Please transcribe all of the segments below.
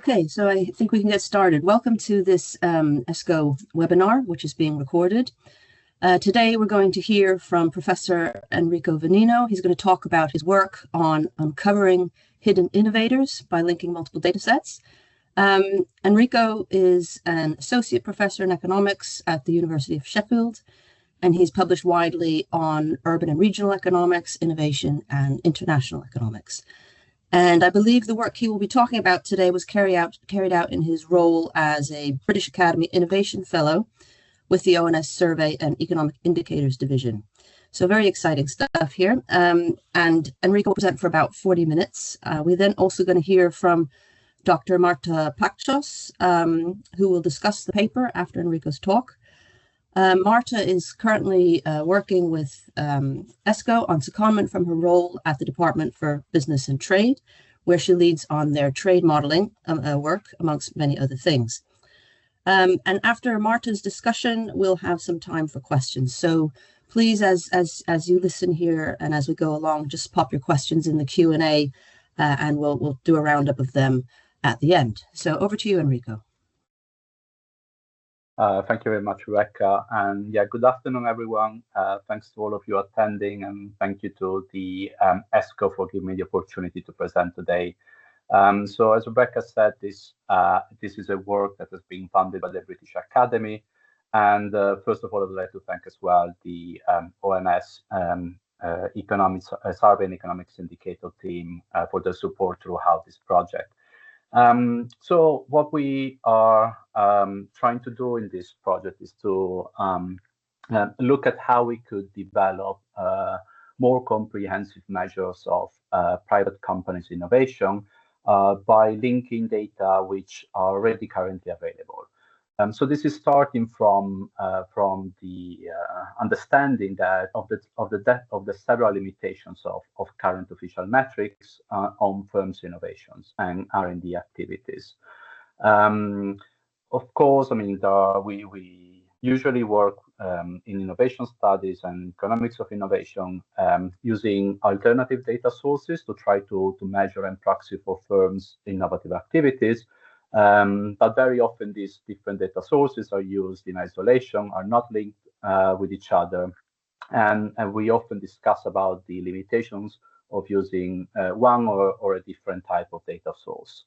Okay, so I think we can get started. Welcome to this ESCO webinar, which is being recorded. Today, we're going to hear from Professor Enrico Vanino. He's going to talk about his work on uncovering hidden innovators by linking multiple data sets. Enrico is an associate professor in economics at the University of Sheffield, and he's published widely on urban and regional economics, innovation, and international economics. And I believe the work he will be talking about today was carried out in his role as a British Academy Innovation Fellow with the ONS Survey and Economic Indicators Division. So very exciting stuff here. And Enrico will present for about 40 minutes. We're then also going to hear from Dr. Marta Pakchos, who will discuss the paper after Enrico's talk. Marta is currently working with ESCO on secondment from her role at the Department for Business and Trade, where she leads on their trade modeling work, amongst many other things. And after Marta's discussion, we'll have some time for questions. So please, as you listen here and as we go along, just pop your questions in the Q&A, and we'll do a roundup of them at the end. So over to you, Enrico. Thank you very much, Rebecca. And yeah, good afternoon, everyone. Thanks to all of you attending, and thank you to the ESCO for giving me the opportunity to present today. So as Rebecca said, this is a work that has been funded by the British Academy. And first of all, I'd like to thank as well the ONS Economics, Survey and Economics Indicator team for their support throughout this project. So what we are trying to do in this project is to look at how we could develop more comprehensive measures of private companies' innovation by linking data which are already currently available. So this is starting from the understanding that of the several limitations of current official metrics on firms' innovations and R&D activities. Of course, I mean we usually work in innovation studies and economics of innovation using alternative data sources to try to measure and proxy for firms' innovative activities. But very often these different data sources are used in isolation, are not linked with each other. And we often discuss about the limitations of using one or a different type of data source.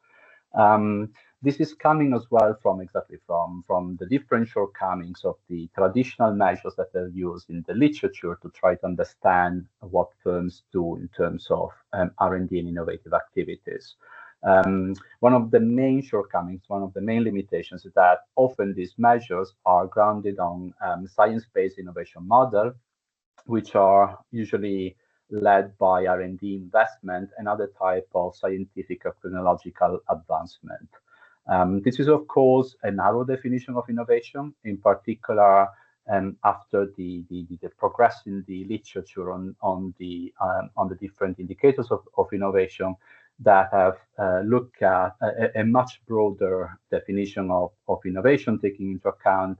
This is coming as well from the different shortcomings of the traditional measures that are used in the literature to try to understand what firms do in terms of R&D and innovative activities. One of the main shortcomings, one of the main limitations is that often these measures are grounded on science-based innovation models, which are usually led by R&D investment and other type of scientific or technological advancement. This is, of course, a narrow definition of innovation, in particular after the progress in the literature on the different indicators of innovation that have looked at a much broader definition of innovation, taking into account,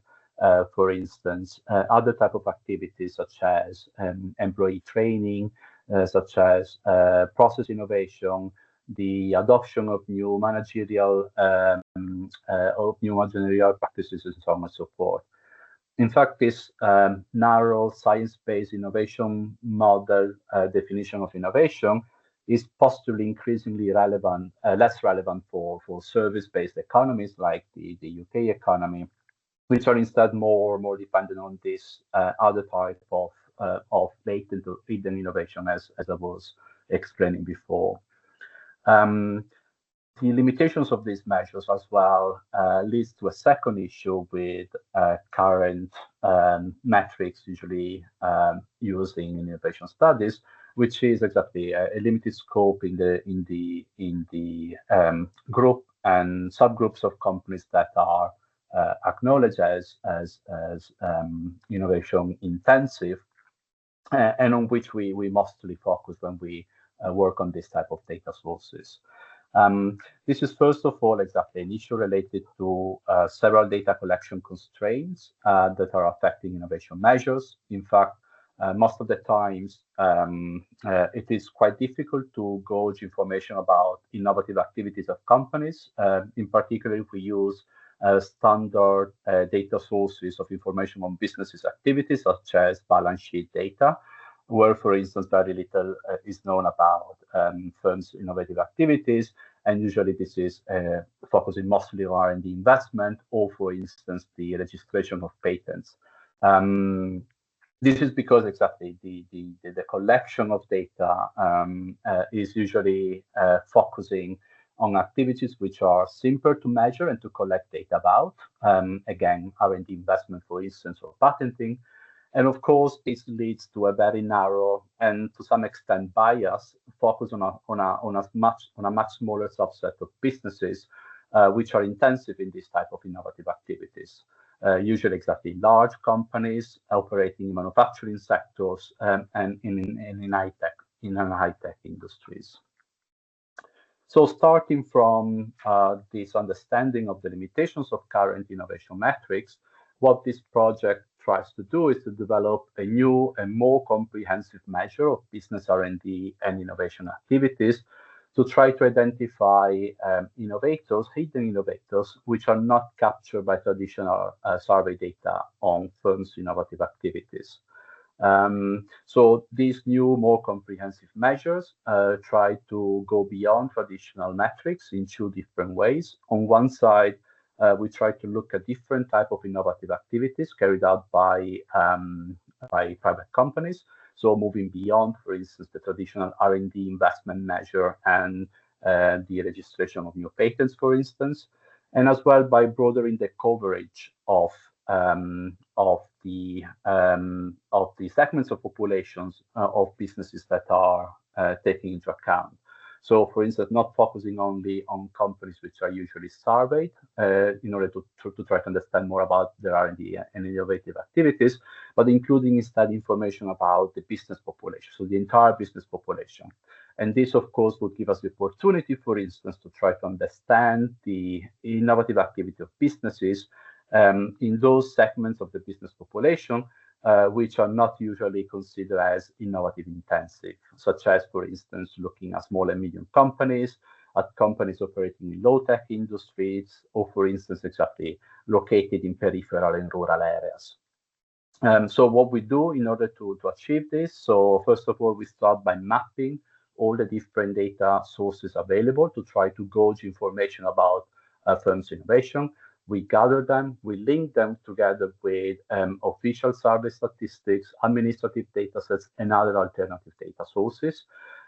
for instance, other type of activities such as employee training, such as process innovation, the adoption of new managerial practices, and so on and so forth. In fact, this narrow science-based innovation model definition of innovation is possibly increasingly relevant, less relevant for service-based economies like the UK economy, which are instead more dependent on this other type of latent or hidden innovation, as I was explaining before. The limitations of these measures as well leads to a second issue with current metrics usually used in innovation studies, which is exactly a limited scope in the group and subgroups of companies that are acknowledged as innovation intensive, and on which we mostly focus when we work on this type of data sources. This is first of all exactly an issue related to several data collection constraints that are affecting innovation measures. In fact, most of the times, it is quite difficult to gauge information about innovative activities of companies. In particular, if we use standard data sources of information on businesses' activities, such as balance sheet data, where, for instance, very little is known about firms' innovative activities. And usually this is focusing mostly on R&D investment or, for instance, the registration of patents. This is because exactly the collection of data is usually focusing on activities which are simpler to measure and to collect data about. Again, R&D investment, for instance, or patenting. And of course, this leads to a very narrow and to some extent bias focus on a much smaller subset of businesses which are intensive in this type of innovative activities. Usually exactly large companies operating in manufacturing sectors and in high-tech industries. So starting from this understanding of the limitations of current innovation metrics, what this project tries to do is to develop a new and more comprehensive measure of business R&D and innovation activities to try to identify innovators, hidden innovators, which are not captured by traditional survey data on firms' innovative activities. So these new, more comprehensive measures try to go beyond traditional metrics in two different ways. On one side, we try to look at different type of innovative activities carried out by private companies. So moving beyond, for instance, the traditional R&D investment measure and the registration of new patents, for instance, and as well by broadening the coverage of the segments of populations of businesses that are taken into account. So, for instance, not focusing only on companies which are usually surveyed in order to try to understand more about their R&D and innovative activities, but including instead information about the business population, so the entire business population. And this, of course, would give us the opportunity, for instance, to try to understand the innovative activity of businesses in those segments of the business population which are not usually considered as innovative intensive, such as, for instance, looking at small and medium companies, at companies operating in low-tech industries, or, for instance, exactly located in peripheral and rural areas. So what we do in order to achieve this, so first of all, we start by mapping all the different data sources available to try to gauge information about firms' innovation. We gather them, we link them together with official survey statistics, administrative datasets, and other alternative data sources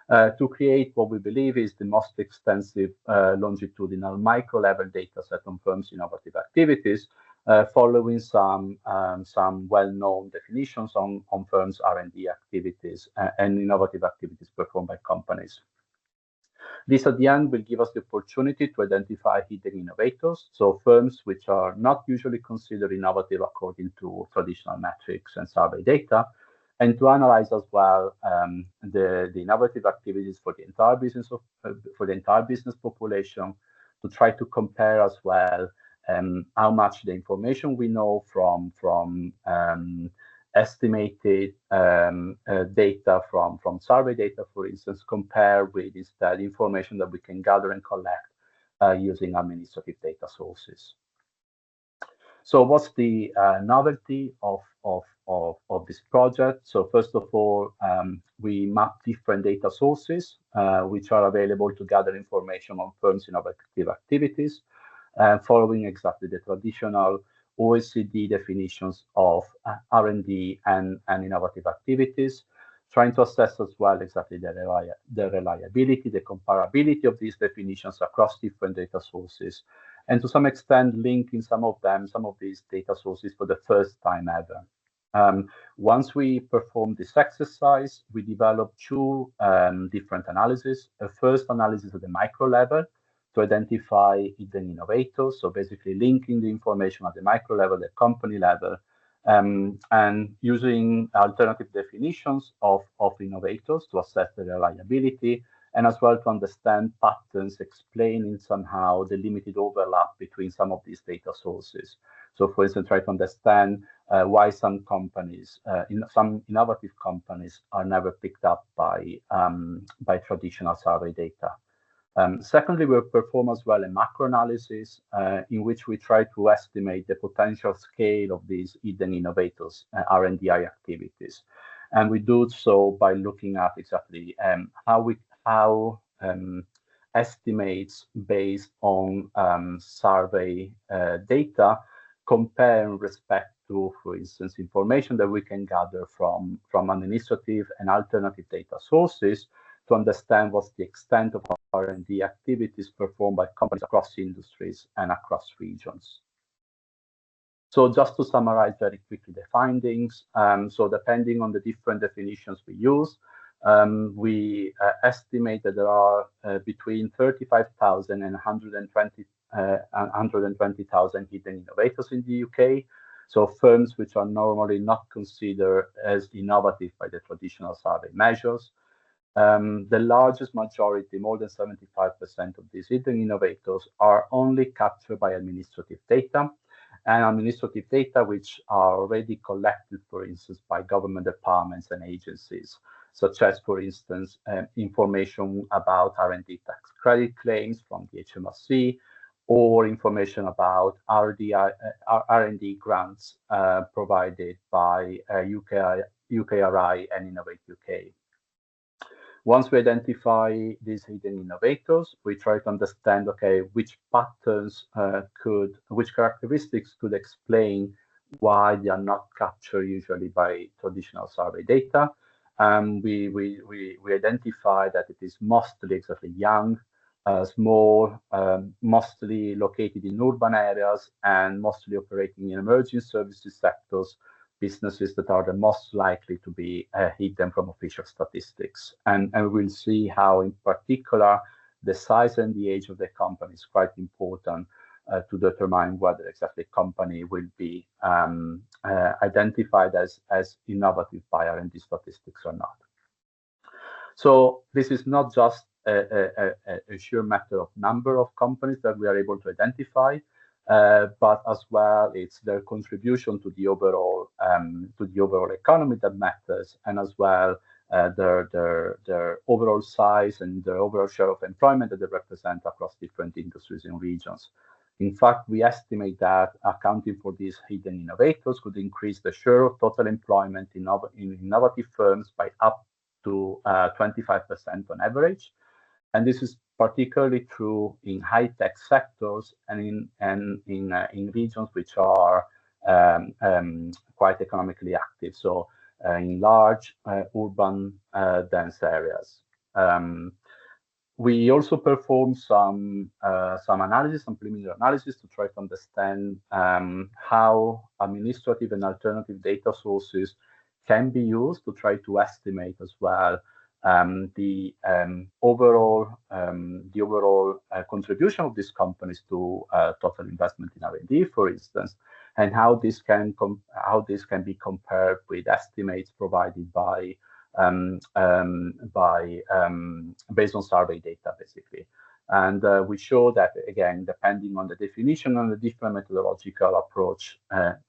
to create what we believe is the most extensive longitudinal micro-level dataset on firms' innovative activities, following some well-known definitions on firms' R&D activities and innovative activities performed by companies. This at the end will give us the opportunity to identify hidden innovators, so firms which are not usually considered innovative according to traditional metrics and survey data, and to analyze as well the innovative activities for the entire business population, to try to compare as well how much the information we know from estimated data from survey data, for instance, compare with instead information that we can gather and collect using administrative data sources. So what's the novelty of this project? So first of all, we map different data sources which are available to gather information on firms' innovative activities, following exactly the traditional OECD definitions of R&D and innovative activities, trying to assess as well exactly the reliability, the comparability of these definitions across different data sources, and to some extent linking some of these data sources for the first time ever. Once we perform this exercise, we develop two different analyses. A first analysis at the micro level, to identify hidden innovators, so basically linking the information at the micro level, the company level, and using alternative definitions of innovators to assess the reliability and as well to understand patterns explaining somehow the limited overlap between some of these data sources. So for instance, try to understand why some companies, some innovative companies, are never picked up by traditional survey data. Secondly, we perform as well a macro analysis in which we try to estimate the potential scale of these hidden innovators R&D activities. And we do so by looking at exactly how estimates based on survey data compare in respect to, for instance, information that we can gather from administrative and alternative data sources to understand what's the extent of R&D activities performed by companies across industries and across regions. So just to summarize very quickly the findings, so depending on the different definitions we use, we estimate that there are between 35,000 and 120,000 hidden innovators in the UK. So firms which are normally not considered as innovative by the traditional survey measures. The largest majority, more than 75% of these hidden innovators, are only captured by administrative data, and administrative data which are already collected, for instance, by government departments and agencies, such as, for instance, information about R&D tax credit claims from the HMRC, or information about R&D grants provided by UKRI and Innovate UK. Once we identify these hidden innovators, we try to understand, okay, which patterns which characteristics could explain why they are not captured usually by traditional survey data. We identify that it is mostly exactly young, small, mostly located in urban areas, and mostly operating in emerging services sectors, businesses that are the most likely to be hidden from official statistics. And we'll see how, in particular, the size and the age of the company is quite important to determine whether exactly a company will be identified as innovative by R&D statistics or not. So this is not just a sheer matter of number of companies that we are able to identify, but as well, it's their contribution to the overall economy that matters, and as well their overall size and their overall share of employment that they represent across different industries and regions. In fact, we estimate that accounting for these hidden innovators could increase the share of total employment in innovative firms by up to 25% on average. And this is particularly true in high-tech sectors and in regions which are quite economically active, so in large urban dense areas. We also perform some analysis, some preliminary analysis to try to understand how administrative and alternative data sources can be used to try to estimate as well the overall contribution of these companies to total investment in R&D, for instance, and how this can be compared with estimates provided by based on survey data, basically. And we show that, again, depending on the definition and the different methodological approach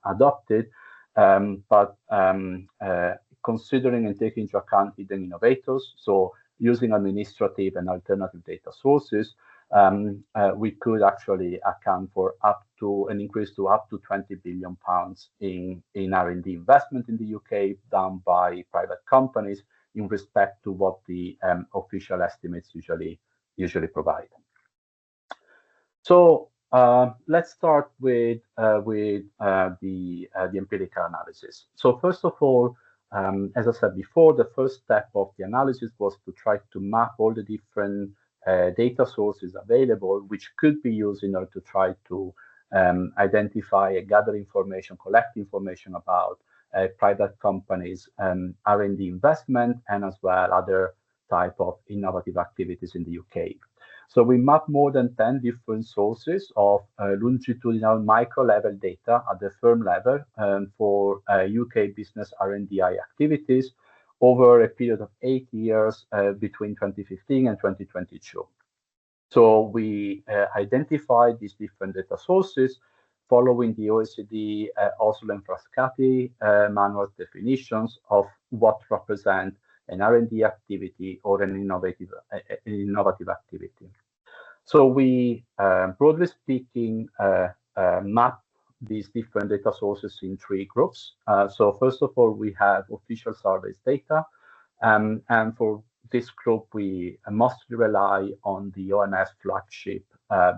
adopted, but considering and taking into account hidden innovators, so using administrative and alternative data sources, we could actually account for up to an increase to up to £20 billion in R&D investment in the UK done by private companies in respect to what the official estimates usually provide. So let's start with the empirical analysis. So first of all, as I said before, the first step of the analysis was to try to map all the different data sources available, which could be used in order to try to identify and gather information, collect information about private companies' R&D investment, and as well other type of innovative activities in the UK. So we mapped more than 10 different sources of longitudinal micro-level data at the firm level for UK business R&D activities over a period of 8 years between 2015 and 2022. So we identified these different data sources following the OECD Oslo and Frascati manual definitions of what represent an R&D activity or an innovative activity. So we, broadly speaking, map these different data sources in 3 groups. So first of all, we have official surveys data, and for this group, we mostly rely on the ONS flagship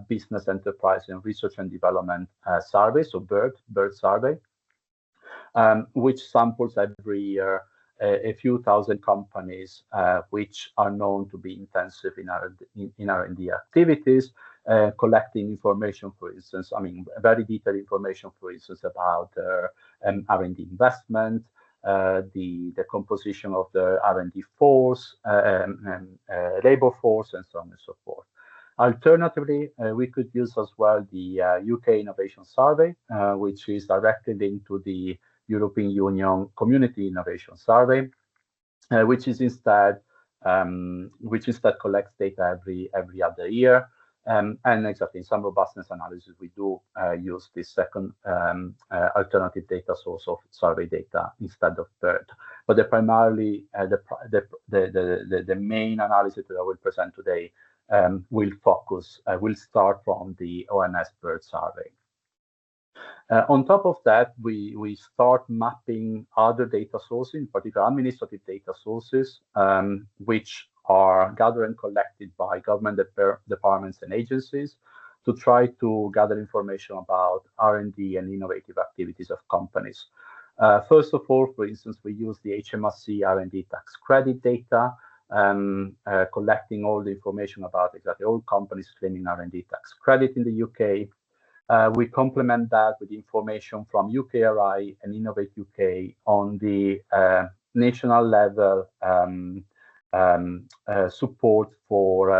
Business, Enterprise, and Research and Development survey, so BIRD survey, which samples every year a few thousand companies which are known to be intensive in R&D activities, collecting information, for instance, very detailed information, for instance, about their R&D investment, the composition of the R&D force, labor force, and so on and so forth. Alternatively, we could use as well the UK Innovation Survey, which is directly linked to the European Union Community Innovation Survey, which instead collects data every other year. And exactly in some robustness analysis, we do use this second alternative data source of survey data instead of BIRD. But primarily the main analysis that I will present today will start from the ONS BIRD survey. On top of that, we start mapping other data sources, in particular administrative data sources, which are gathered and collected by government departments and agencies to try to gather information about R&D and innovative activities of companies. First of all, for instance, we use the HMRC R&D tax credit data, collecting all the information about exactly all companies claiming R&D tax credit in the UK. We complement that with information from UKRI and Innovate UK on the national level support for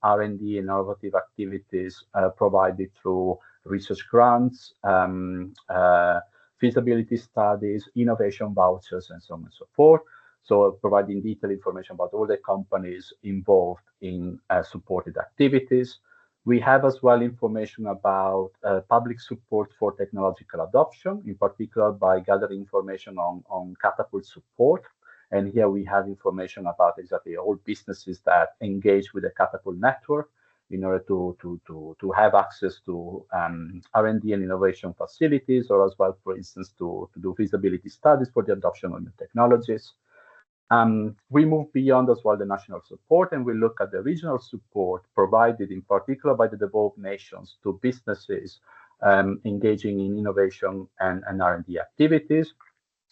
R&D and innovative activities provided through research grants, feasibility studies, innovation vouchers, and so on and so forth. So providing detailed information about all the companies involved in supported activities. We have as well information about public support for technological adoption, in particular by gathering information on catapult support. And here we have information about exactly all businesses that engage with the catapult network in order to have access to R&D and innovation facilities, or as well, for instance, to do feasibility studies for the adoption of new technologies. We move beyond as well the national support, and we look at the regional support provided in particular by the developed nations to businesses engaging in innovation and R&D activities.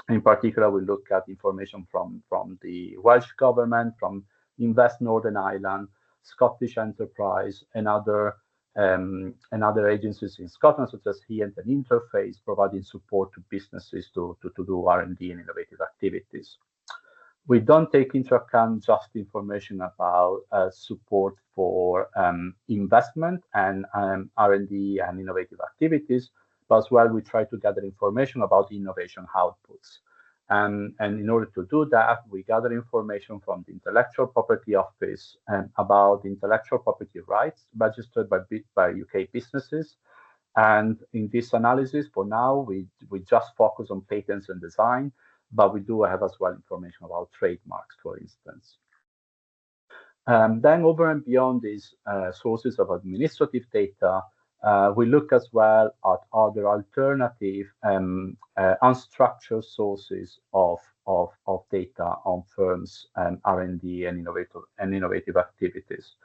In particular, we look at information from the Welsh government, from Invest Northern Ireland, Scottish Enterprise, and other agencies in Scotland, such as HIENT and Interface, providing support to businesses to do R&D and innovative activities. We don't take into account just information about support for investment and R&D and innovative activities, but as well we try to gather information about innovation outputs. And in order to do that, we gather information from the Intellectual Property Office about intellectual property rights registered by UK businesses. And in this analysis, for now, we just focus on patents and design, but we do have as well information about trademarks, for instance. Then over and beyond these sources of administrative data, we look as well at other alternative unstructured sources of data on firms and R&D and innovative activities.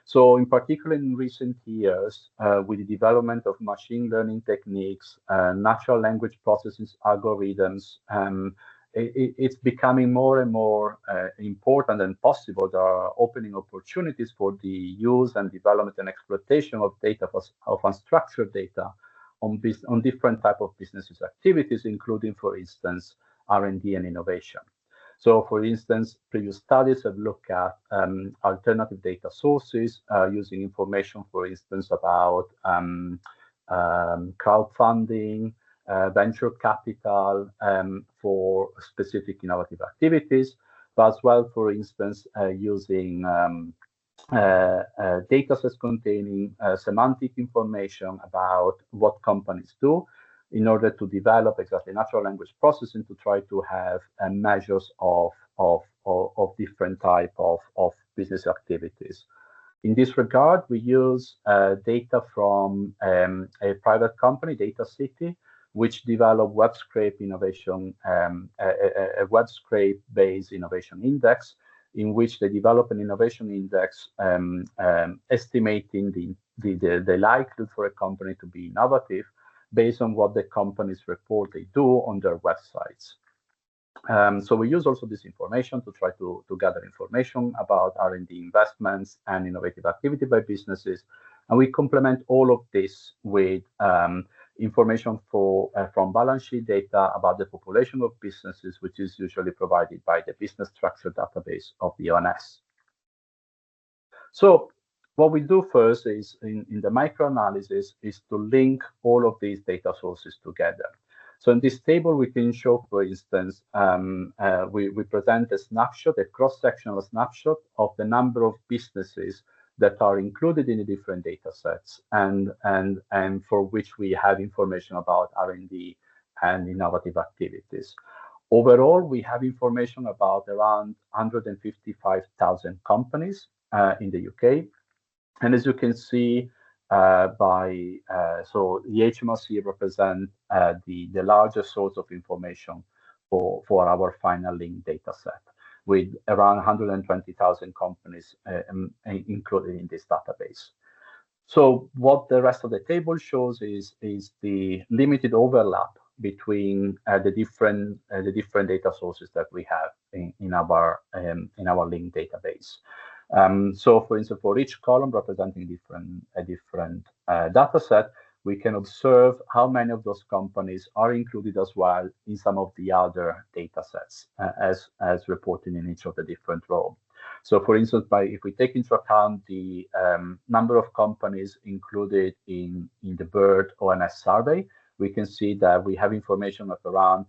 So in particular in recent years, with the development of machine learning techniques, natural language processing algorithms, it's becoming more and more important and possible. There are opening opportunities for the use and development and exploitation of data, of unstructured data on different type of businesses activities, including, for instance, R&D and innovation. So, for instance, previous studies have looked at alternative data sources using information, for instance, about crowdfunding, venture capital for specific innovative activities, but as well, for instance, using data sets containing semantic information about what companies do in order to develop exactly natural language processing to try to have measures of different type of business activities. In this regard, we use data from a private company, Data City, which developed web scrape innovation, a web scrape-based innovation index, in which they develop an innovation index estimating the likelihood for a company to be innovative based on what the companies report they do on their websites. So we use also this information to try to gather information about R&D investments and innovative activity by businesses. And we complement all of this with information from balance sheet data about the population of businesses, which is usually provided by the business structure database of the ONS. So what we do first is in the microanalysis is to link all of these data sources together. So in this table, we can show, for instance, we present a snapshot, a cross-sectional snapshot of the number of businesses that are included in the different data sets and for which we have information about R&D and innovative activities. Overall, we have information about around 155,000 companies in the UK. And as you can see, so the HMRC represent the largest source of information for our final link data set, with around 120,000 companies included in this database. So what the rest of the table shows is the limited overlap between the different data sources that we have in our link database. So, for instance, for each column representing a different data set, we can observe how many of those companies are included as well in some of the other data sets as reported in each of the different rows. So, for instance, if we take into account the number of companies included in the BIRD ONS survey, we can see that we have information of around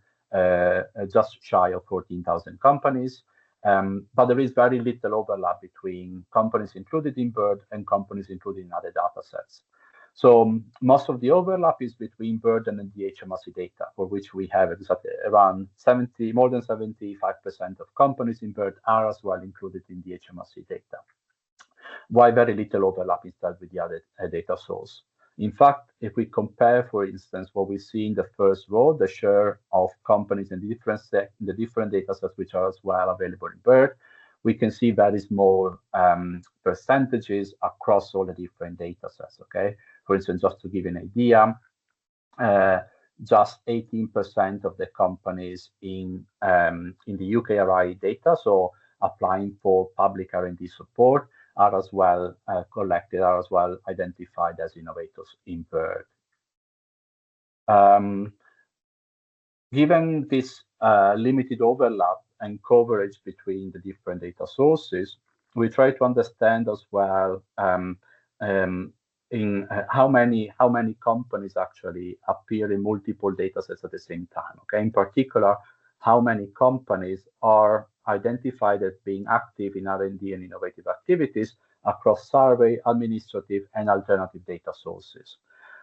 just shy of 14,000 companies. But there is very little overlap between companies included in BIRD and companies included in other data sets. So most of the overlap is between BIRD and the HMRC data, for which we have around more than 75% of companies in BIRD are as well included in the HMRC data. Why very little overlap instead with the other data source? In fact, if we compare, for instance, what we see in the first row, the share of companies in the different data sets which are as well available in BIRD, we can see very small percentages across all the different data sets. Okay, for instance, just to give you an idea, just 18% of the companies in the UK R&D data, so applying for public R&D support, are as well collected, are as well identified as innovators in BIRD. Given this limited overlap and coverage between the different data sources, we try to understand as well in how many companies actually appear in multiple data sets at the same time. Okay, in particular, how many companies are identified as being active in R&D and innovative activities across survey, administrative, and alternative data sources.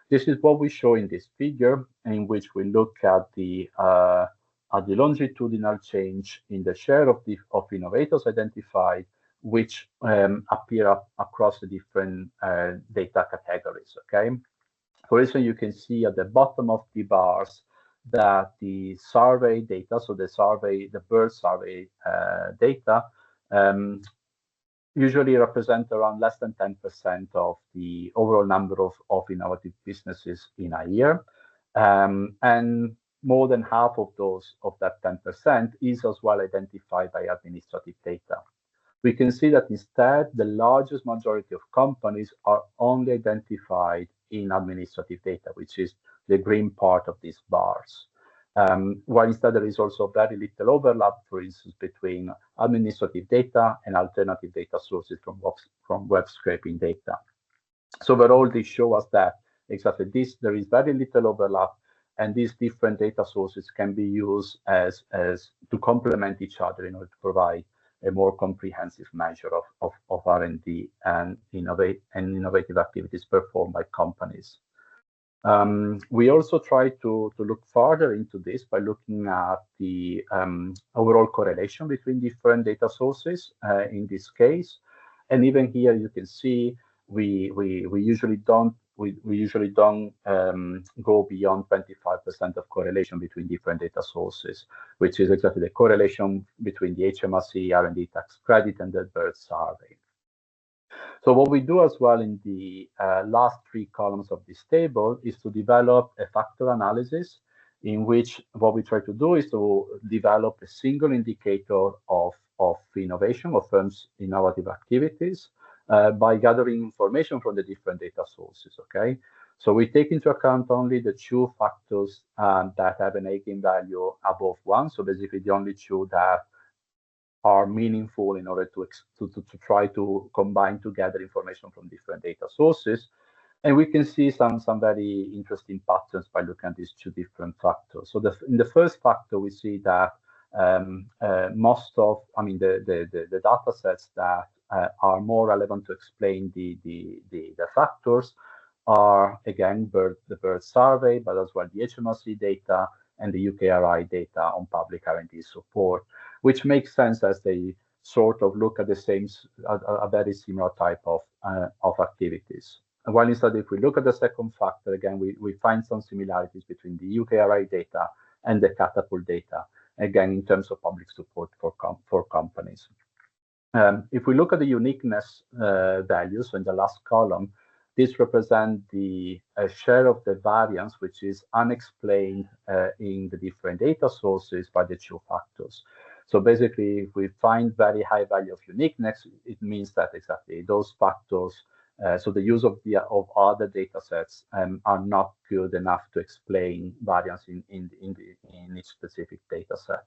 This is what we show in this figure, in which we look at the longitudinal change in the share of innovators identified, which appear across the different data categories. Okay, for instance, you can see at the bottom of the bars that the survey data, so the BIRD survey data, usually represent around less than 10% of the overall number of innovative businesses in a year. And more than half of that 10% is as well identified by administrative data. We can see that instead, the largest majority of companies are only identified in administrative data, which is the green part of these bars. While instead there is also very little overlap, for instance, between administrative data and alternative data sources from web scraping data. So overall, this shows us that exactly there is very little overlap, and these different data sources can be used as to complement each other in order to provide a more comprehensive measure of R&D and innovative activities performed by companies. We also try to look further into this by looking at the overall correlation between different data sources in this case. And even here you can see we usually don't go beyond 25% of correlation between different data sources, which is exactly the correlation between the HMRC R&D tax credit and the bird survey. So what we do as well in the last three columns of this table is to develop a factor analysis in which what we try to do is to develop a single indicator of innovation, of firms' innovative activities by gathering information from the different data sources, okay? So we take into account only the two factors that have an eigenvalue above 1, so basically the only two that are meaningful in order to try to combine together information from different data sources. And we can see some very interesting patterns by looking at these two different factors. So in the first factor, we see that most of, the data sets that are more relevant to explain the factors are, again, the bird survey, but as well the HMRC data and the UKRI data on public R&D support, which makes sense as they sort of look at the same, a very similar type of activities. And while instead, if we look at the second factor, again, we find some similarities between the UKRI data and the Catapult data, again, in terms of public support for companies. If we look at the uniqueness values in the last column, this represents the share of the variance, which is unexplained in the different data sources by the two factors. So basically, if we find very high value of uniqueness, it means that exactly those factors, so the use of other data sets are not good enough to explain variance in each specific data set.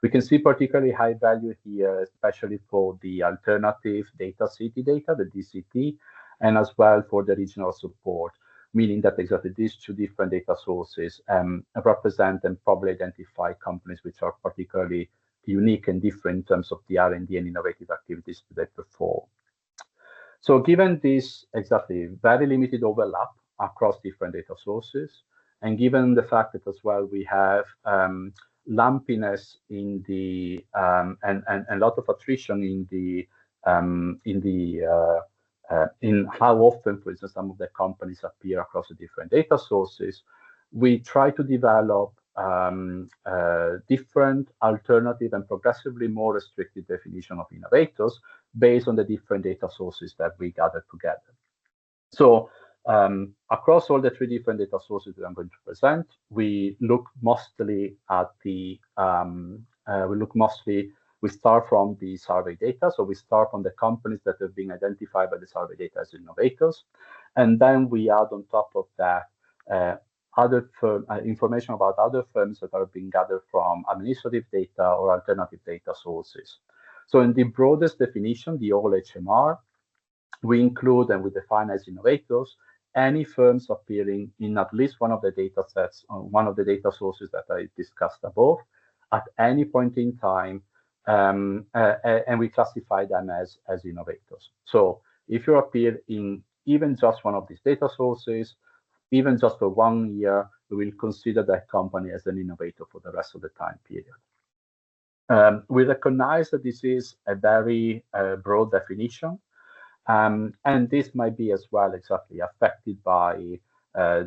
We can see particularly high value here, especially for the alternative data city data, the DCT, and as well for the regional support, meaning that exactly these two different data sources represent and probably identify companies which are particularly unique and different in terms of the R&D and innovative activities that they perform. So given this exactly very limited overlap across different data sources, and given the fact that as well we have lumpiness in the and a lot of attrition in how often, for instance, some of the companies appear across the different data sources, we try to develop different alternative and progressively more restricted definition of innovators based on the different data sources that we gather together. So across all the three different data sources that I'm going to present, we look mostly at the we start from the survey data. So we start from the companies that have been identified by the survey data as innovators. And then we add on top of that information about other firms that are being gathered from administrative data or alternative data sources. So in the broadest definition, the all HMR, we include and we define as innovators any firms appearing in at least one of the data sets, one of the data sources that I discussed above, at any point in time, and we classify them as innovators. So if you appear in even just one of these data sources, even just for 1 year, we will consider that company as an innovator for the rest of the time period. We recognize that this is a very broad definition, and this might be as well exactly affected by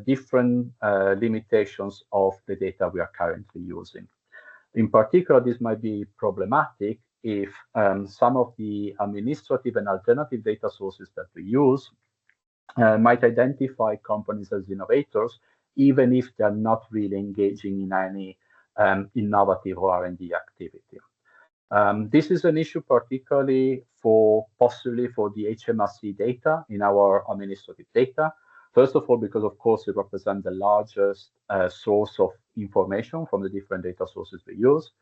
different limitations of the data we are currently using. In particular, this might be problematic if some of the administrative and alternative data sources that we use might identify companies as innovators, even if they're not really engaging in any innovative or R&D activity. This is an issue particularly possibly for the HMRC data in our administrative data. First of all, because of course it represents the largest source of information from the different data sources we use,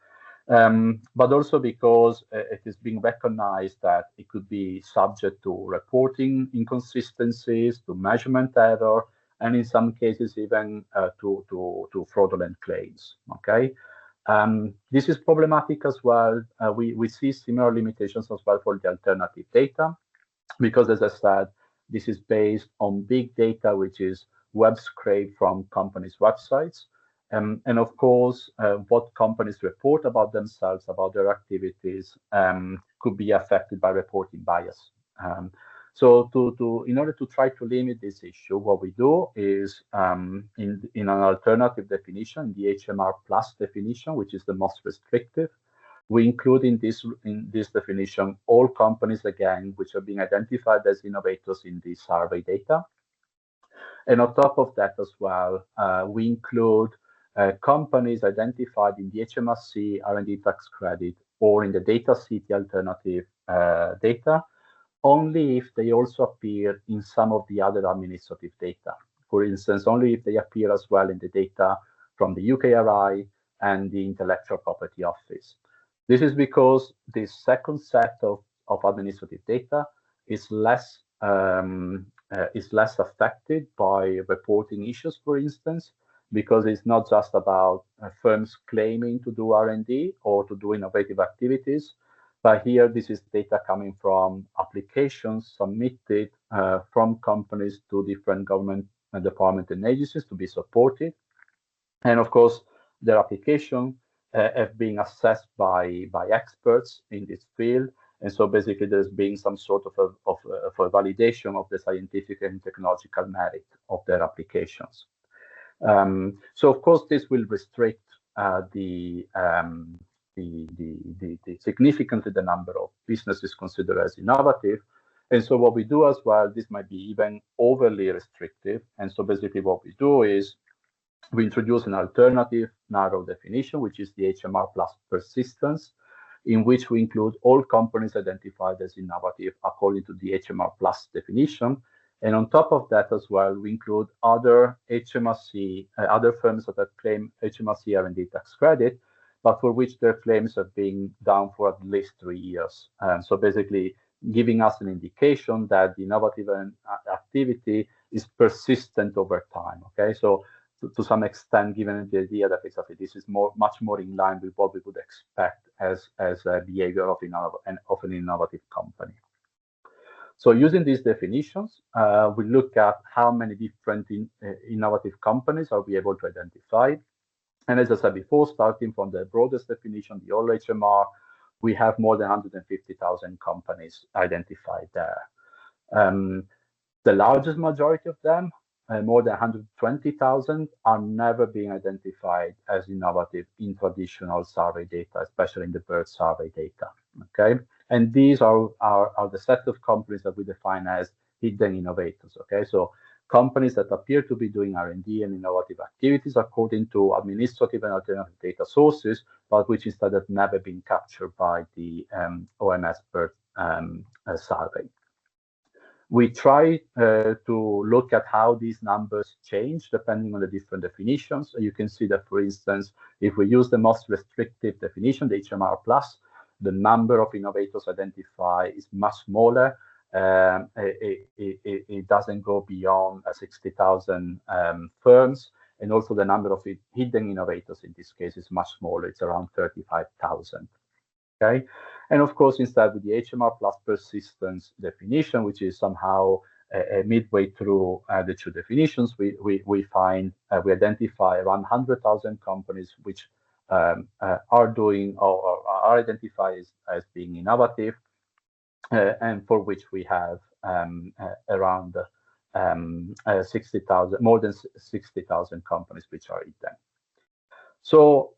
but also because it is being recognized that it could be subject to reporting inconsistencies, to measurement error, and in some cases even to fraudulent claims. Okay, this is problematic as well. We see similar limitations as well for the alternative data, because as I said, this is based on big data, which is web scraped from companies' websites. And of course, what companies report about themselves, about their activities, could be affected by reporting bias. So in order to try to limit this issue, what we do is in an alternative definition, the HMR plus definition, which is the most restrictive, we include in this definition all companies, again, which are being identified as innovators in the survey data. And on top of that as well, we include companies identified in the HMRC R&D tax credit or in the dataset alternative data, only if they also appear in some of the other administrative data. For instance, only if they appear as well in the data from the UK RI and the Intellectual Property Office. This is because this second set of administrative data is less affected by reporting issues, for instance, because it's not just about firms claiming to do R&D or to do innovative activities, but here this is data coming from applications submitted from companies to different government departments and agencies to be supported. And of course, their application have been assessed by experts in this field. And so basically there's been some sort of a validation of the scientific and technological merit of their applications. So of course, this will restrict significantly the number of businesses considered as innovative. And so what we do as well, this might be even overly restrictive. And so basically what we do is we introduce an alternative narrow definition, which is the HMR plus persistence, in which we include all companies identified as innovative according to the HMR plus definition. And on top of that as well, we include other HMRC, other firms that claim HMRC R&D tax credit, but for which their claims have been down for at least 3 years. So basically giving us an indication that the innovative activity is persistent over time. Okay, so to some extent, given the idea that exactly this is much more in line with what we would expect as a behavior of an innovative company. So using these definitions, we look at how many different innovative companies are we able to identify. And as I said before, starting from the broadest definition, the all HMR, we have more than 150,000 companies identified there. The largest majority of them, more than 120,000, are never being identified as innovative in traditional survey data, especially in the bird survey data. Okay, and these are the set of companies that we define as hidden innovators. Okay, so companies that appear to be doing R&D and innovative activities according to administrative and alternative data sources, but which instead have never been captured by the OMS bird survey. We try to look at how these numbers change depending on the different definitions. So you can see that, for instance, if we use the most restrictive definition, the HMR plus, the number of innovators identified is much smaller. It doesn't go beyond 60,000 firms, and also the number of hidden innovators in this case is much smaller. It's around 35,000. Okay, and of course, instead with the HMR plus persistence definition, which is somehow midway through the two definitions, we find we identify around 100,000 companies which are doing or are identified as being innovative, and for which we have around 60,000, more than 60,000 companies which are hidden. So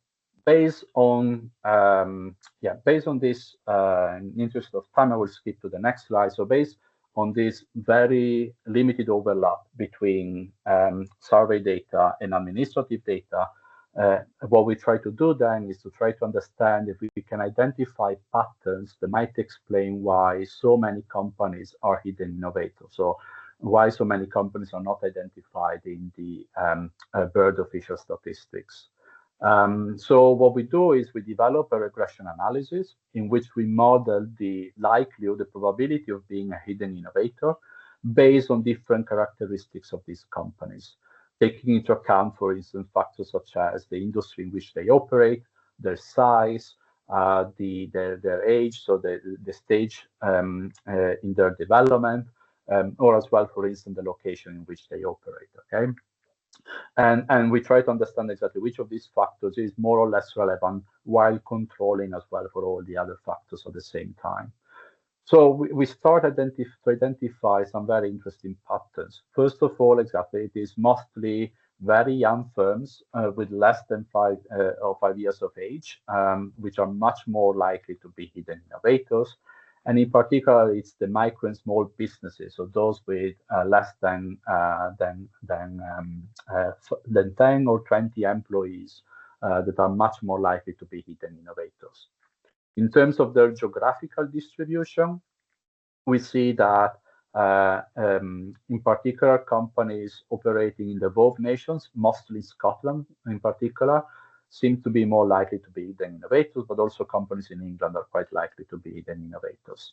based on this, in the interest of time, I will skip to the next slide. So based on this very limited overlap between survey data and administrative data, what we try to do then is to try to understand if we can identify patterns that might explain why so many companies are hidden innovators. So why so many companies are not identified in the bird official statistics. So what we do is we develop a regression analysis in which we model the likelihood, the probability of being a hidden innovator based on different characteristics of these companies, taking into account, for instance, factors such as the industry in which they operate, their size, their age, so the stage in their development, or as well, for instance, the location in which they operate. Okay, and we try to understand exactly which of these factors is more or less relevant while controlling as well for all the other factors at the same time. So we start to identify some very interesting patterns. First of all, exactly, it is mostly very young firms with less than 5 years of age, which are much more likely to be hidden innovators. And in particular, it's the micro and small businesses, so those with less than 10 or 20 employees that are much more likely to be hidden innovators. In terms of their geographical distribution, we see that in particular, companies operating in the above nations, mostly Scotland in particular, seem to be more likely to be hidden innovators, but also companies in England are quite likely to be hidden innovators.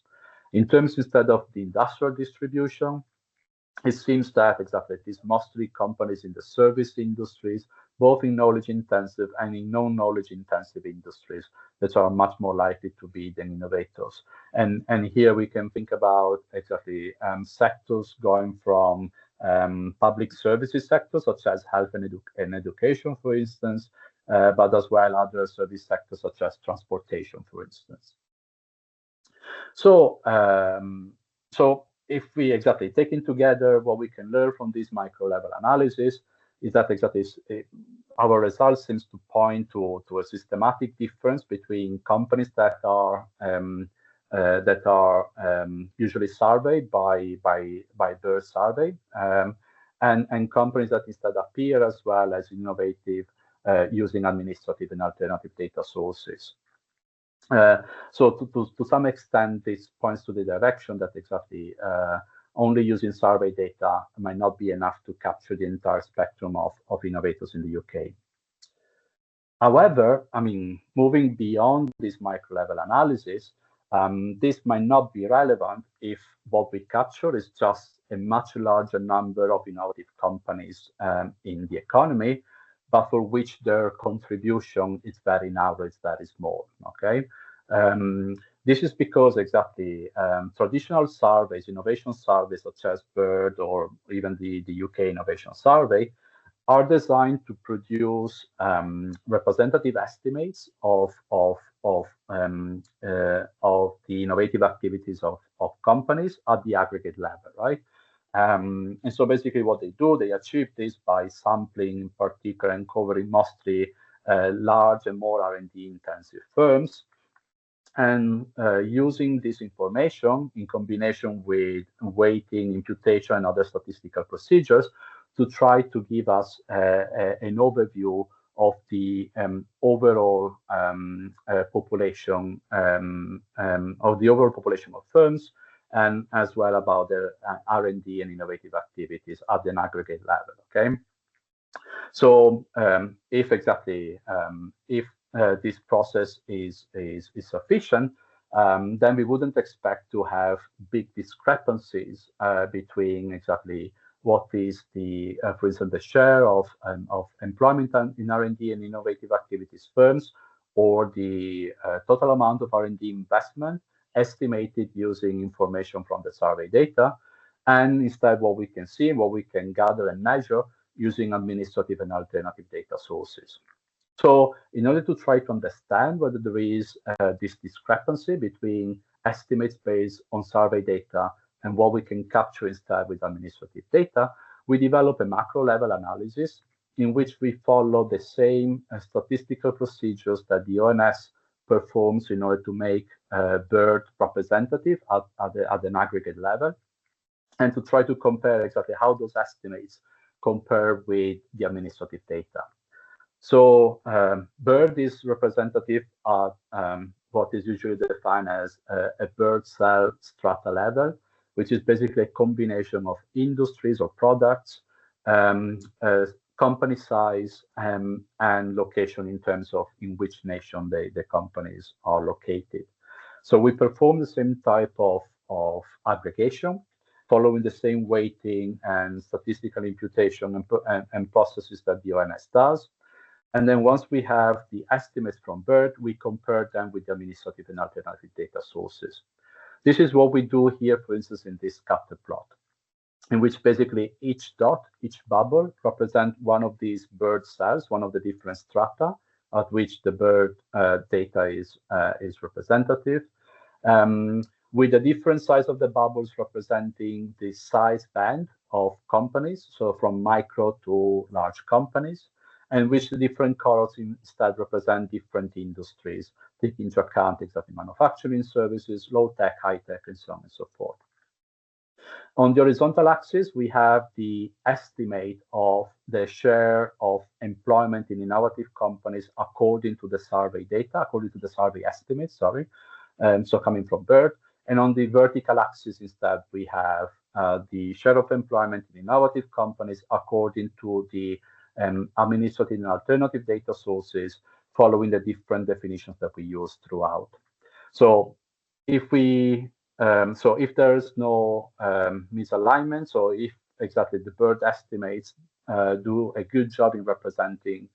In terms instead of the industrial distribution, it seems that exactly it is mostly companies in the service industries, both in knowledge intensive and in non-knowledge intensive industries that are much more likely to be than innovators. And here we can think about exactly sectors going from public services sectors such as health and education, for instance, but as well other service sectors such as transportation, for instance. So, if we exactly taking together what we can learn from this micro level analysis, is that exactly our results seems to point to a systematic difference between companies that are usually surveyed by Bird survey, and companies that instead appear as well as innovative using administrative and alternative data sources. So to some extent, this points to the direction that exactly only using survey data might not be enough to capture the entire spectrum of innovators in the UK. However, I mean, moving beyond this micro level analysis, this might not be relevant if what we capture is just a much larger number of innovative companies in the economy, but for which their contribution is very narrow, it's very small, okay? This is because exactly traditional surveys, innovation surveys such as Bird or even the UK Innovation Survey are designed to produce representative estimates of the innovative activities of companies at the aggregate level, right? And so basically what they do, they achieve this by sampling in particular and covering mostly large and more R&D intensive firms, and using this information in combination with weighting, imputation, and other statistical procedures to try to give us an overview of the overall population of firms, and as well about their R&D and innovative activities at an aggregate level. Okay, so if this process is sufficient, then we wouldn't expect to have big discrepancies between exactly what is the, for instance, the share of employment in R&D and innovative activities firms, or the total amount of R&D investment estimated using information from the survey data, and instead what we can see, what we can gather and measure using administrative and alternative data sources. So in order to try to understand whether there is this discrepancy between estimates based on survey data and what we can capture instead with administrative data, we develop a macro level analysis in which we follow the same statistical procedures that the ONS performs in order to make Bird representative at an aggregate level, and to try to compare exactly how those estimates compare with the administrative data. So Bird is representative at what is usually defined as a Bird cell strata level, which is basically a combination of industries or products, company size, and location in terms of in which nation the companies are located. So we perform the same type of aggregation, following the same weighting and statistical imputation and processes that the ONS does. And then once we have the estimates from BERT, we compare them with the administrative and alternative data sources. This is what we do here, for instance, in this scatter plot, in which basically each dot, each bubble represents one of these BERT cells, one of the different strata at which the BERT data is representative, with the different size of the bubbles representing the size band of companies, so from micro to large companies, and which the different colors instead represent different industries, taking into account exactly manufacturing services, low tech, high tech, and so on and so forth. On the horizontal axis, we have the estimate of the share of employment in innovative companies according to the survey data, according to the survey estimates, sorry, so coming from BERT. And on the vertical axis, instead, we have the share of employment in innovative companies according to the administrative and alternative data sources, following the different definitions that we use throughout. So if we if there's no misalignment, so if exactly the BERT estimates do a good job in representing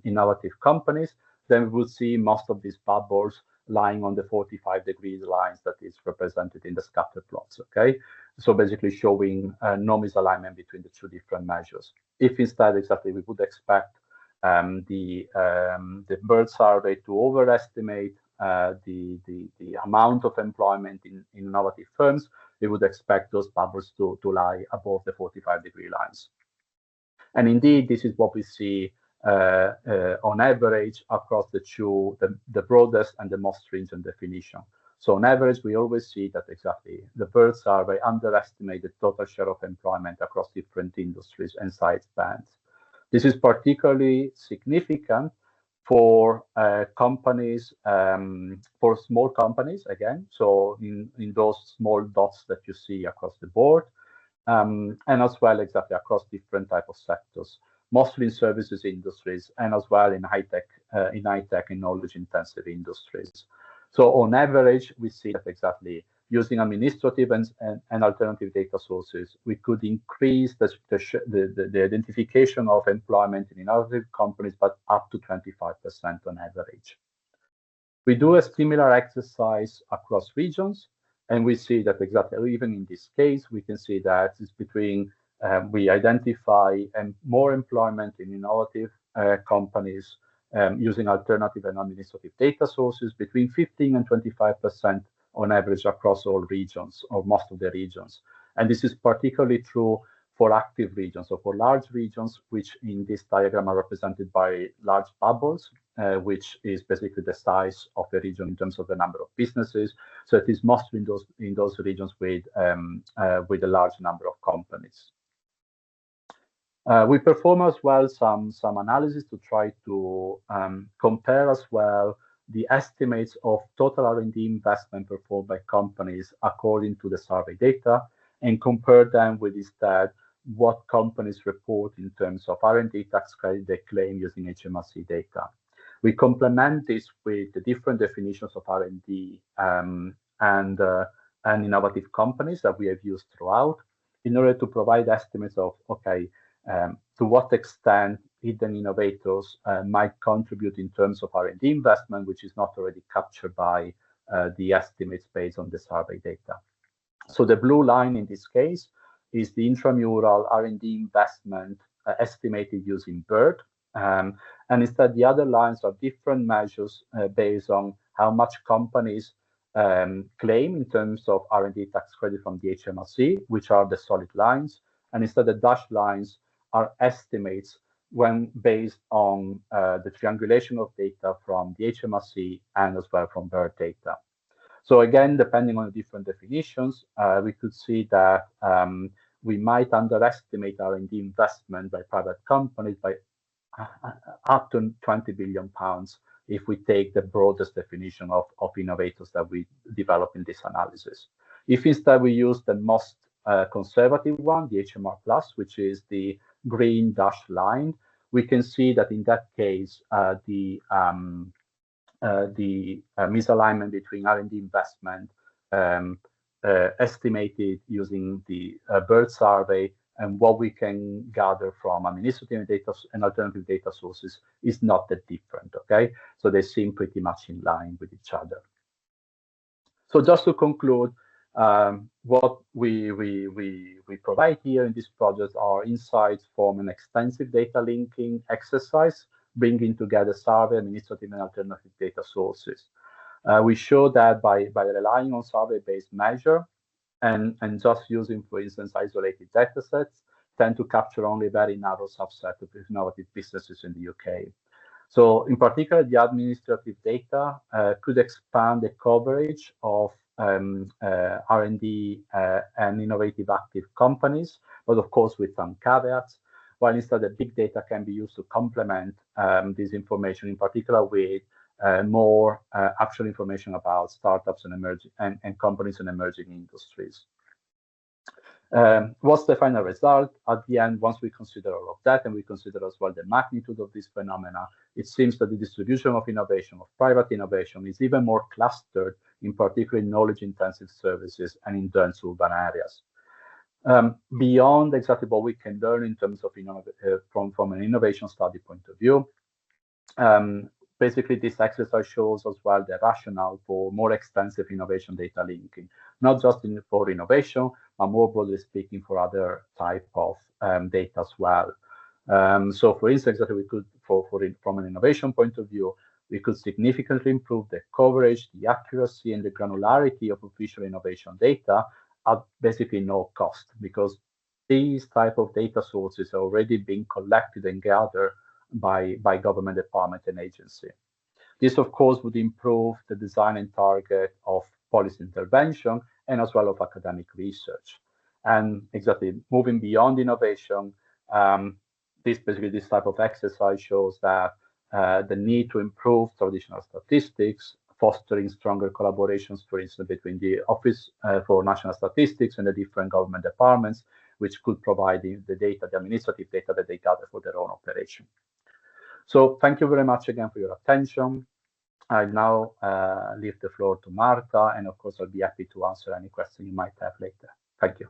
innovative companies, then we will see most of these bubbles lying on the 45 degrees lines that is represented in the scatter plots, okay? So basically showing no misalignment between the two different measures. If instead exactly we would expect the BERT survey to overestimate the amount of employment in innovative firms, we would expect those bubbles to lie above the 45-degree lines. And indeed, this is what we see on average across the broadest and the most stringent definition. So on average, we always see that exactly the BERT survey underestimates the total share of employment across different industries and size bands. This is particularly significant for companies, for small companies, again, so in those small dots that you see across the board, and as well exactly across different type of sectors, mostly in services industries, and as well in high tech and knowledge intensive industries. So on average, we see that exactly using administrative and alternative data sources, we could increase the identification of employment in innovative companies, but up to 25% on average. We do a similar exercise across regions, and we see that exactly, even in this case, we can see that it's between, we identify more employment in innovative companies using alternative and administrative data sources between 15 and 25% on average across all regions, or most of the regions. And this is particularly true for active regions, so for large regions, which in this diagram are represented by large bubbles, which is basically the size of the region in terms of the number of businesses. So it is mostly in those regions with a large number of companies. We perform as well some analysis to try to compare as well the estimates of total R&D investment performed by companies according to the survey data, and compare them with instead what companies report in terms of R&D tax credit they claim using HMRC data. We complement this with the different definitions of R&D and innovative companies that we have used throughout, in order to provide estimates of, okay, to what extent hidden innovators might contribute in terms of R&D investment, which is not already captured by the estimates based on the survey data. So the blue line in this case is the intramural R&D investment estimated using BERT. And instead, the other lines are different measures based on how much companies claim in terms of R&D tax credit from the HMRC, which are the solid lines. And instead, the dashed lines are estimates when based on the triangulation of data from the HMRC and as well from BERT data. So again, depending on the different definitions, we could see that we might underestimate R&D investment by private companies by up to £20 billion if we take the broadest definition of innovators that we develop in this analysis. If instead we use the most conservative one, the HMR plus, which is the green dashed line, we can see that in that case, the misalignment between R&D investment estimated using the bird survey, and what we can gather from administrative data and alternative data sources is not that different, okay? So they seem pretty much in line with each other. So just to conclude, what we provide here in this project are insights from an extensive data linking exercise, bringing together survey, administrative, and alternative data sources. We show that by relying on survey-based measure and just using, for instance, isolated data sets, tend to capture only a very narrow subset of innovative businesses in the UK. So in particular, the administrative data could expand the coverage of R&D and innovative active companies, but of course with some caveats, while instead the big data can be used to complement this information, in particular with more actual information about startups and emerging and companies in emerging industries. What's the final result? At the end, once we consider all of that, and we consider as well the magnitude of this phenomena, it seems that the distribution of innovation, of private innovation, is even more clustered, in particular in knowledge-intensive services and in dense urban areas. Beyond exactly what we can learn in terms of from an innovation study point of view, basically this exercise shows as well the rationale for more extensive innovation data linking, not just for innovation, but more broadly speaking for other type of data as well. So for instance, that we could, from an innovation point of view, we could significantly improve the coverage, the accuracy, and the granularity of official innovation data at basically no cost, because these type of data sources are already being collected and gathered by government department and agency. This, of course, would improve the design and target of policy intervention and as well of academic research. And exactly moving beyond innovation, this type of exercise shows that the need to improve traditional statistics, fostering stronger collaborations, for instance, between the Office for National Statistics and the different government departments, which could provide the data, the administrative data that they gather for their own operation. So thank you very much again for your attention. I now leave the floor to Marta, and of course, I'll be happy to answer any questions you might have later. Thank you.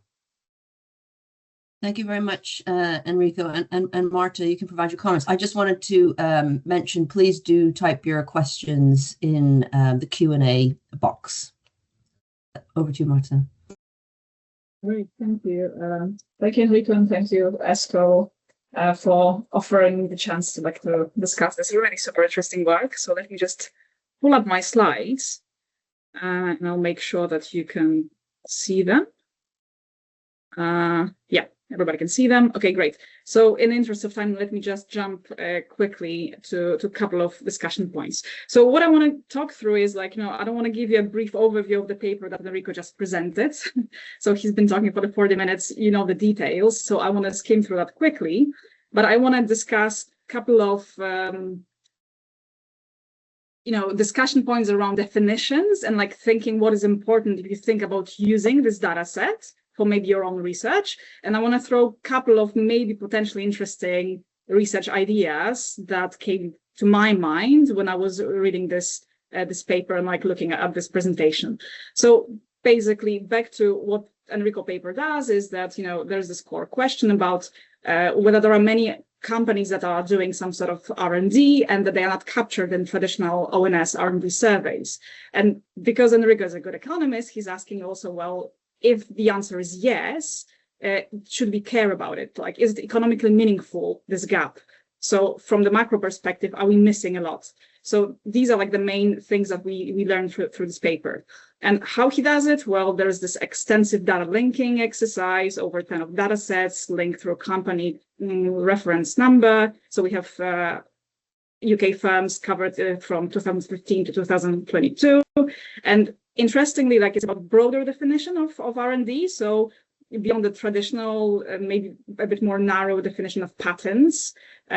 Thank you very much, Enrico. And Marta, you can provide your comments. I just wanted to mention, please do type your questions in the Q&A box. Over to you, Marta. Great, thank you. Thank you, Enrico, and thank you, ESCO, for offering the chance to discuss this really super interesting work. So let me just pull up my slides, and I'll make sure that you can see them. Yeah, everybody can see them. Okay, great. So in the interest of time, let me just jump quickly to a couple of discussion points. So what I want to talk through is I don't want to give you a brief overview of the paper that Enrico just presented. So he's been talking for the 40 minutes, you know the details. So I want to skim through that quickly, but I want to discuss a couple of discussion points around definitions and thinking what is important if you think about using this data set for maybe your own research. And I want to throw a couple of maybe potentially interesting research ideas that came to my mind when I was reading this paper and looking at this presentation. So basically, back to what Enrico paper does is that there's this core question about whether there are many companies that are doing some sort of R&D and that they are not captured in traditional ONS R&D surveys. And because Enrico is a good economist, he's asking also, well, if the answer is yes, should we care about it? Is it economically meaningful, this gap? So from the macro perspective, are we missing a lot? So these are the main things that we learned through this paper. And how he does it? Well, there's this extensive data linking exercise, over 10 of data sets linked through a company reference number. So we have UK firms covered from 2015 to 2022. And interestingly, it's about broader definition of R&D. So beyond the traditional, maybe a bit more narrow definition of patents.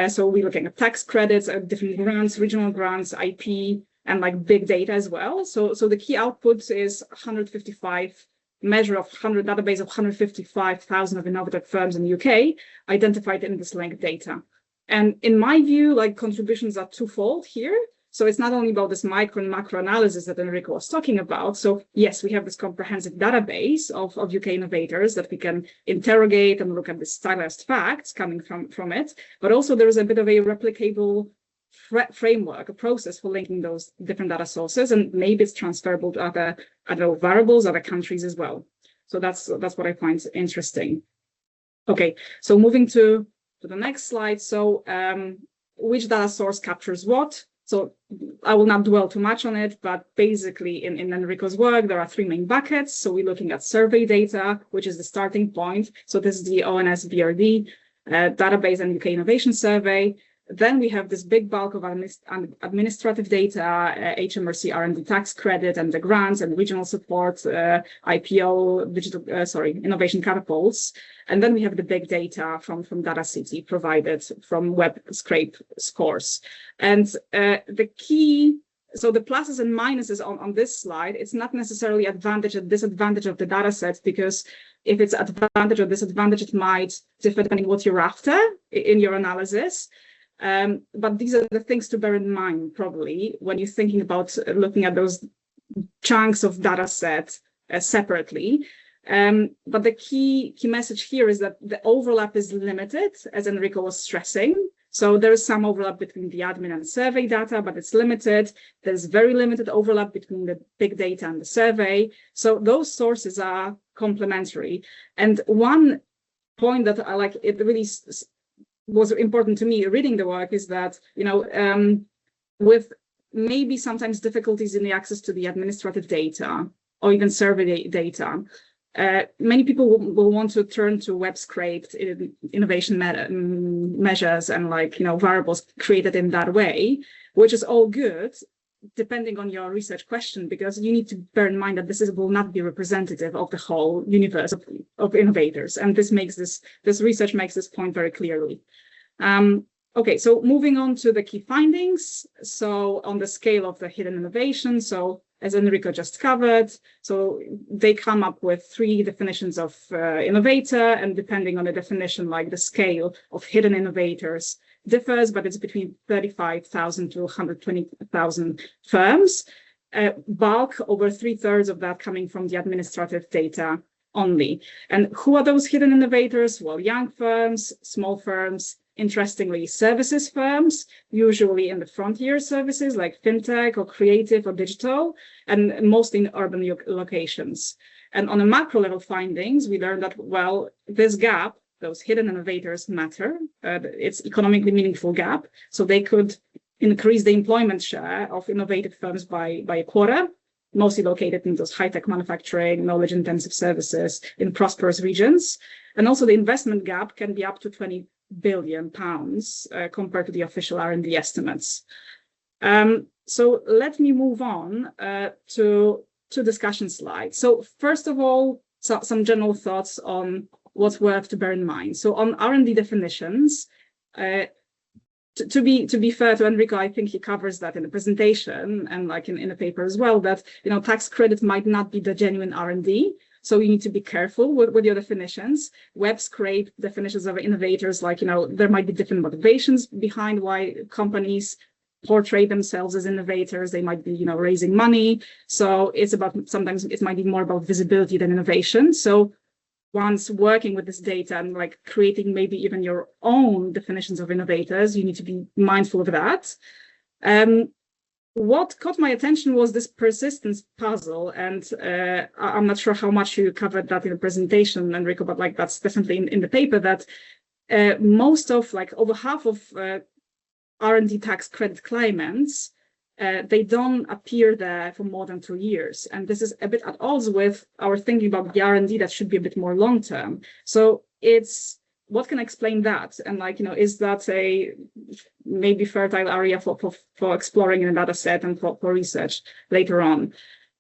So we're looking at tax credits, different grants, regional grants, IP, and big data as well. So the key output is 155 database of 155,000 of innovative firms in the UK identified in this linked data. And in my view, contributions are twofold here. So it's not only about this micro and macro analysis that Enrico was talking about. So yes, we have this comprehensive database of UK innovators that we can interrogate and look at the stylized facts coming from it. But also there is a bit of a replicable framework, a process for linking those different data sources, and maybe it's transferable to other variables, other countries as well. So that's what I find interesting. Okay, so moving to the next slide. So which data source captures what? So I will not dwell too much on it, but basically in Enrico's work, there are three main buckets. So we're looking at survey data, which is the starting point. So this is the ONS BRD database and UK Innovation Survey. Then we have this big bulk of administrative data, HMRC R&D tax credit and the grants and regional support, IPO, innovation catapults. And then we have the big data from DataCity provided from web scrape scores. And the key, so the pluses and minuses on this slide, it's not necessarily advantage and disadvantage of the data set, because if it's advantage or disadvantage, it might differ depending on what you're after in your analysis. But these are the things to bear in mind, probably, when you're thinking about looking at those chunks of data set separately. But the key message here is that the overlap is limited, as Enrico was stressing. So there is some overlap between the admin and survey data, but it's limited. There's very limited overlap between the big data and the survey. So those sources are complementary. And one point that I like, it really was important to me reading the work, is that, with maybe sometimes difficulties in the access to the administrative data or even survey data, many people will want to turn to web scraped innovation measures and variables created in that way, which is all good, depending on your research question, because you need to bear in mind that this will not be representative of the whole universe of innovators. And this research makes this point very clearly. Okay, so moving on to the key findings. So on the scale of the hidden innovation, so as Enrico just covered, so they come up with three definitions of innovator, and depending on the definition, the scale of hidden innovators differs, but it's between 35,000 to 120,000 firms. Bulk, over 3/3 of that coming from the administrative data only. And who are those hidden innovators? Well, young firms, small firms, interestingly, services firms, usually in the frontier services like fintech or creative or digital, and mostly in urban locations. And on a macro level findings, we learned that, well, this gap, those hidden innovators matter. It's economically meaningful gap. So they could increase the employment share of innovative firms by a quarter, mostly located in those high-tech manufacturing, knowledge-intensive services in prosperous regions. And also the investment gap can be up to £20 billion compared to the official R&D estimates. So let me move on to discussion slides. So first of all, some general thoughts on what's worth to bear in mind. So on R&D definitions, to be fair to Enrico, I think he covers that in the presentation and in the paper as well, that tax credit might not be the genuine R&D. So you need to be careful with your definitions. Web scrape definitions of innovators, there might be different motivations behind why companies portray themselves as innovators. They might be, raising money. So it's sometimes it might be more about visibility than innovation. So once working with this data and creating maybe even your own definitions of innovators, you need to be mindful of that. What caught my attention was this persistence puzzle, and I'm not sure how much you covered that in the presentation, Enrico, but that's definitely in the paper, that most of, over half of R&D tax credit claimants, they don't appear there for more than 2 years. And this is a bit at odds with our thinking about the R&D that should be a bit more long-term. So what can explain that? And is that a maybe fertile area for exploring in a data set and for research later on?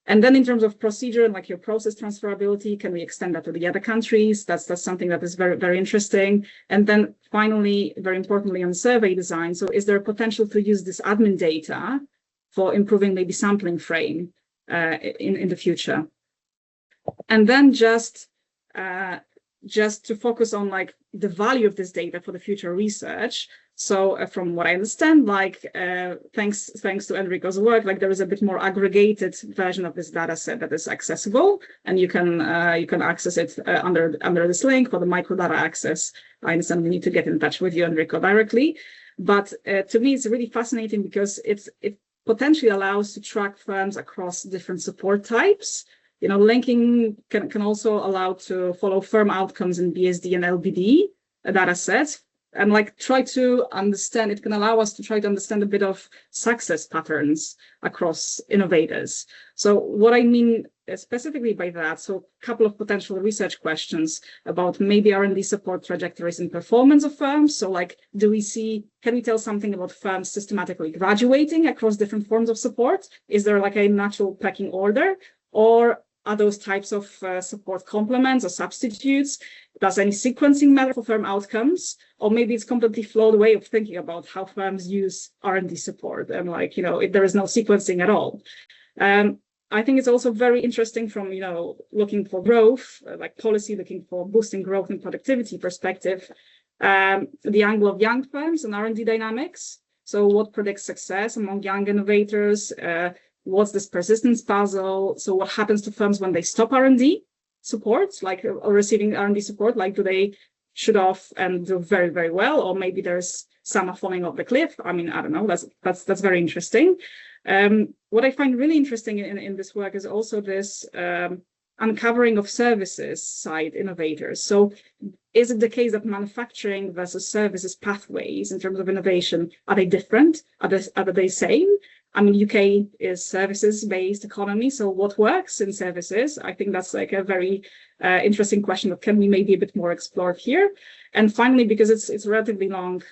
And then in terms of procedure and your process transferability, can we extend that to the other countries? That's something that is very, very interesting. And then finally, very importantly, on survey design. So is there a potential to use this admin data for improving maybe sampling frame in the future? And then just to focus on the value of this data for the future research. So from what I understand, like thanks to Enrico's work, like there is a bit more aggregated version of this data set that is accessible, and you can access it under this link for the microdata access. I understand we need to get in touch with you, Enrico, directly. But to me, it's really fascinating because it potentially allows to track firms across different support types. You know, linking can also allow to follow firm outcomes in BSD and LBD data sets, and like try to understand, it can allow us to try to understand a bit of success patterns across innovators. So what I mean specifically by that, so a couple of potential research questions about maybe R&D support trajectories and performance of firms. So like, can we tell something about firms systematically graduating across different forms of support? Is there like a natural pecking order, or are those types of support complements or substitutes? Does any sequencing matter for firm outcomes? Or maybe it's completely flawed way of thinking about how firms use R&D support, and like, you know, if there is no sequencing at all. I think it's also very interesting from, you know, looking for growth, like policy, looking for boosting growth and productivity perspective, the angle of young firms and R&D dynamics. So what predicts success among young innovators? What's this persistence puzzle? So what happens to firms when they stop R&D support, like or receiving R&D support? Like, do they shoot off and do very, very well, or maybe there's some falling off the cliff? I mean, I don't know. That's very interesting. What I find really interesting in this work is also this uncovering of services side innovators. So is it the case that manufacturing versus services pathways in terms of innovation, are they different? Are they same? I mean, UK is services-based economy, so what works in services? I think that's like a very interesting question that can be maybe a bit more explored here. And finally, because it's relatively long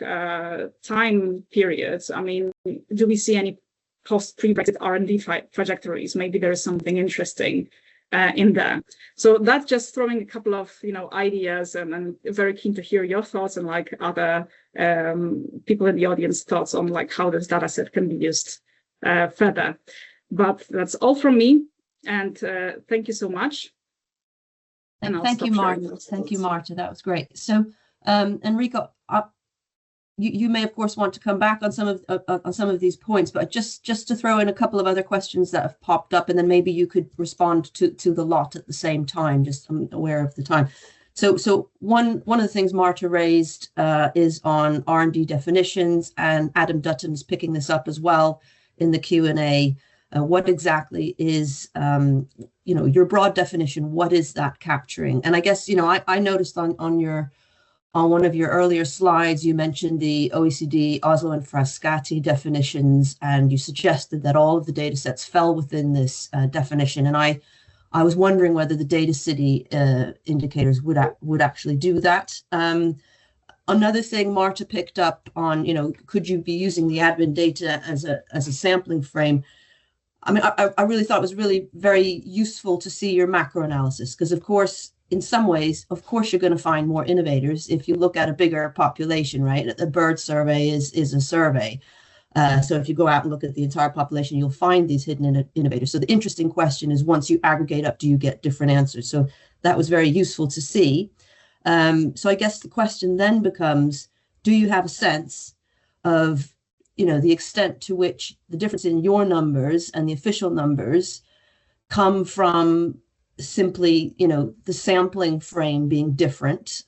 time periods, I mean, do we see any post-pre-Brexit R&D trajectories? Maybe there is something interesting in there. So that's just throwing a couple of, you know, ideas, and I'm very keen to hear your thoughts and like other people in the audience thoughts on like how this data set can be used further. But that's all from me, and thank you so much. And thank you, Marta. Thank you, Marta. That was great. So, Enrico, you may of course want to come back on some of these points, but just to throw in a couple of other questions that have popped up, and then maybe you could respond to the lot at the same time. Just I'm aware of the time. So one of the things Marta raised is on R&D definitions, and Adam Dutton's picking this up as well in the Q&A. What exactly is, you know, your broad definition? What is that capturing? And I guess, you know, I noticed on one of your earlier slides, you mentioned the OECD, Oslo and Frascati definitions, and you suggested that all of the data sets fell within this definition. And I was wondering whether the Data City indicators would actually do that. Another thing Marta picked up on, you know, could you be using the admin data as a sampling frame? I mean, I really thought it was really very useful to see your macro analysis, because of course, in some ways, of course, you're going to find more innovators if you look at a bigger population, right? The bird survey is a survey. So if you go out and look at the entire population, you'll find these hidden innovators. So the interesting question is, once you aggregate up, do you get different answers? So that was very useful to see. So I guess the question then becomes, do you have a sense of, you know, the extent to which the difference in your numbers and the official numbers come from simply, you know, the sampling frame being different,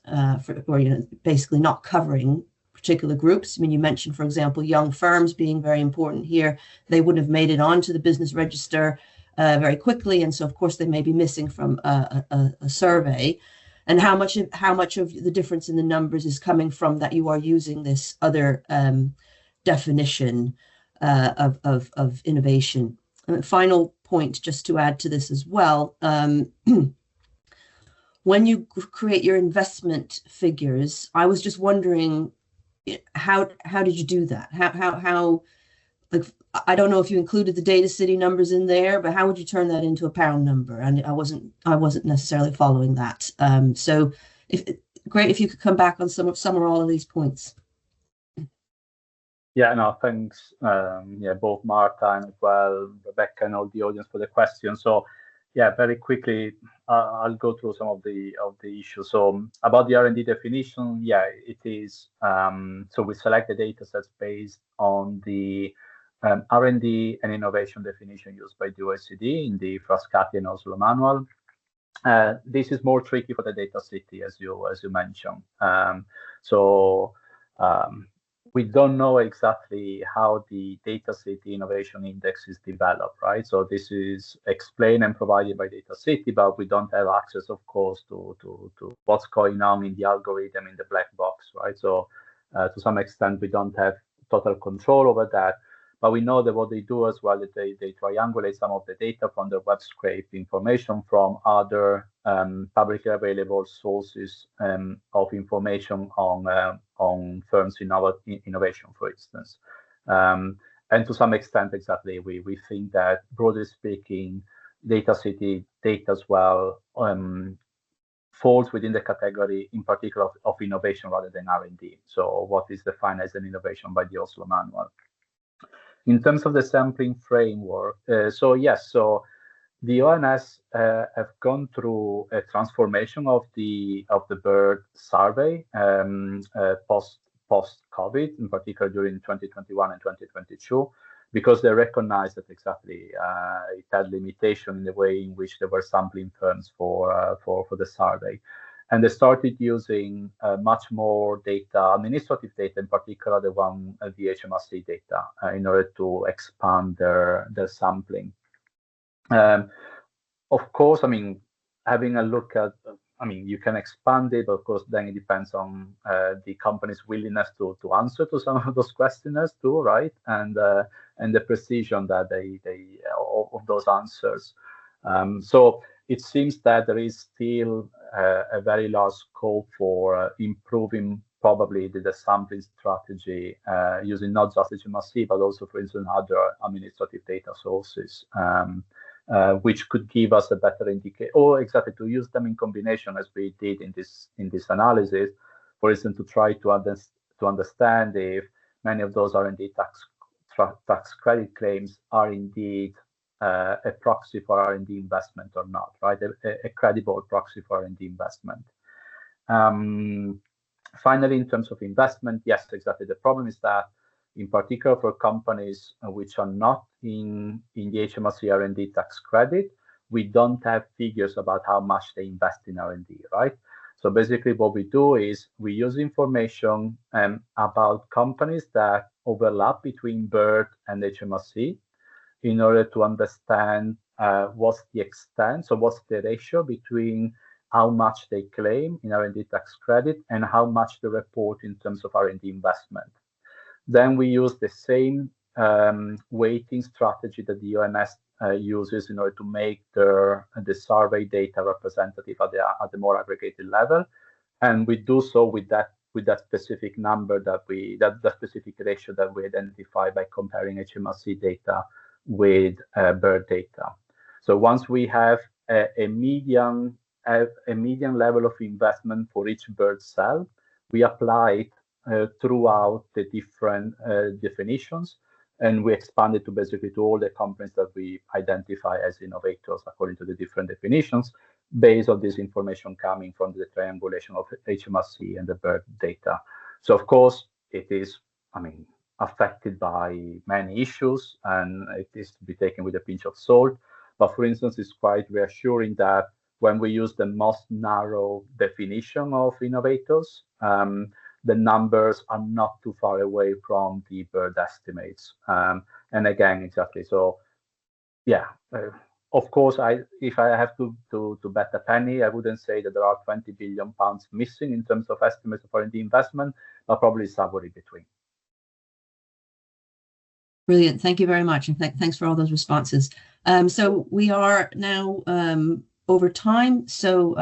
or, you know, basically not covering particular groups? I mean, you mentioned, for example, young firms being very important here. They wouldn't have made it onto the business register very quickly, and so of course they may be missing from a survey. And how much of the difference in the numbers is coming from that you are using this other definition of innovation? And final point, just to add to this as well, when you create your investment figures, I was just wondering, how did you do that? How like, I don't know if you included the Data City numbers in there, but how would you turn that into a pound number? And I wasn't necessarily following that. So great if you could come back on some or all of these points. Yeah, no, thanks. Yeah, both Marta and as well Rebecca and all the audience for the question. So yeah, very quickly, I'll go through some of the issues. So about the R&D definition, yeah, it is. So we select the data sets based on the R&D and innovation definition used by the OECD in the Frascati and Oslo manual. This is more tricky for the data city, as you mentioned. We don't know exactly how the data city innovation index is developed, right? So this is explained and provided by data city, but we don't have access, of course, to what's going on in the algorithm in the black box, right? So to some extent, we don't have total control over that. But we know that what they do as well is they triangulate some of the data from the web scrape information from other publicly available sources of information on firms' innovation, for instance. And to some extent, exactly, we think that, broadly speaking, data city data as well falls within the category, in particular, of innovation rather than R&D. So what is defined as an innovation by the Oslo manual. In terms of the sampling framework, so yes, so the ONS have gone through a transformation of the bird survey post-COVID, in particular during 2021 and 2022, because they recognized that exactly it had limitation in the way in which they were sampling firms for the survey. And they started using much more data, administrative data, in particular the HMRC data, in order to expand their sampling. Of course, I mean, having a look at, I mean, you can expand it, but of course, then it depends on the company's willingness to answer to some of those questionnaires too, right? And the precision that they of those answers. So it seems that there is still a very large scope for improving probably the sampling strategy using not just HMRC, but also, for instance, other administrative data sources, which could give us a better indicator, or exactly to use them in combination, as we did in this analysis, for instance, to try to understand if many of those R&D tax credit claims are indeed a proxy for R&D investment or not, right? A credible proxy for R&D investment. Finally, in terms of investment, yes, exactly. The problem is that, in particular for companies which are not in the HMRC R&D tax credit, we don't have figures about how much they invest in R&D, right? So basically what we do is we use information about companies that overlap between BIRD and HMRC, in order to understand what's the extent, so what's the ratio between how much they claim in R&D tax credit and how much they report in terms of R&D investment. Then we use the same weighting strategy that the ONS uses in order to make the survey data representative at the more aggregated level, and we do so with that specific number that specific ratio that we identify by comparing HMRC data with BIRD data. So once we have a median level of investment for each BIRD cell, we apply it throughout the different definitions, and we expand it to basically to all the companies that we identify as innovators according to the different definitions, based on this information coming from the triangulation of HMRC and the BIRD data. So of course it is, I mean, affected by many issues, and it is to be taken with a pinch of salt. But for instance, it's quite reassuring that when we use the most narrow definition of innovators, the numbers are not too far away from the BIRD estimates. And again, exactly. So, yeah, of course, if I have to bet a penny, I wouldn't say that there are 20 billion pounds missing in terms of estimates of R&D investment, but probably somewhere in between. Brilliant. Thank you very much. And thanks for all those responses. So we are now over time. So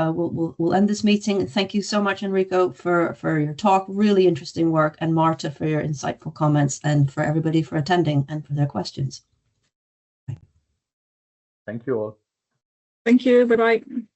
we'll end this meeting. Thank you so much, Enrico, for your talk. Really interesting work. And Marta, for your insightful comments, and for everybody for attending and for their questions. Thank you all. Thank you. Bye-bye.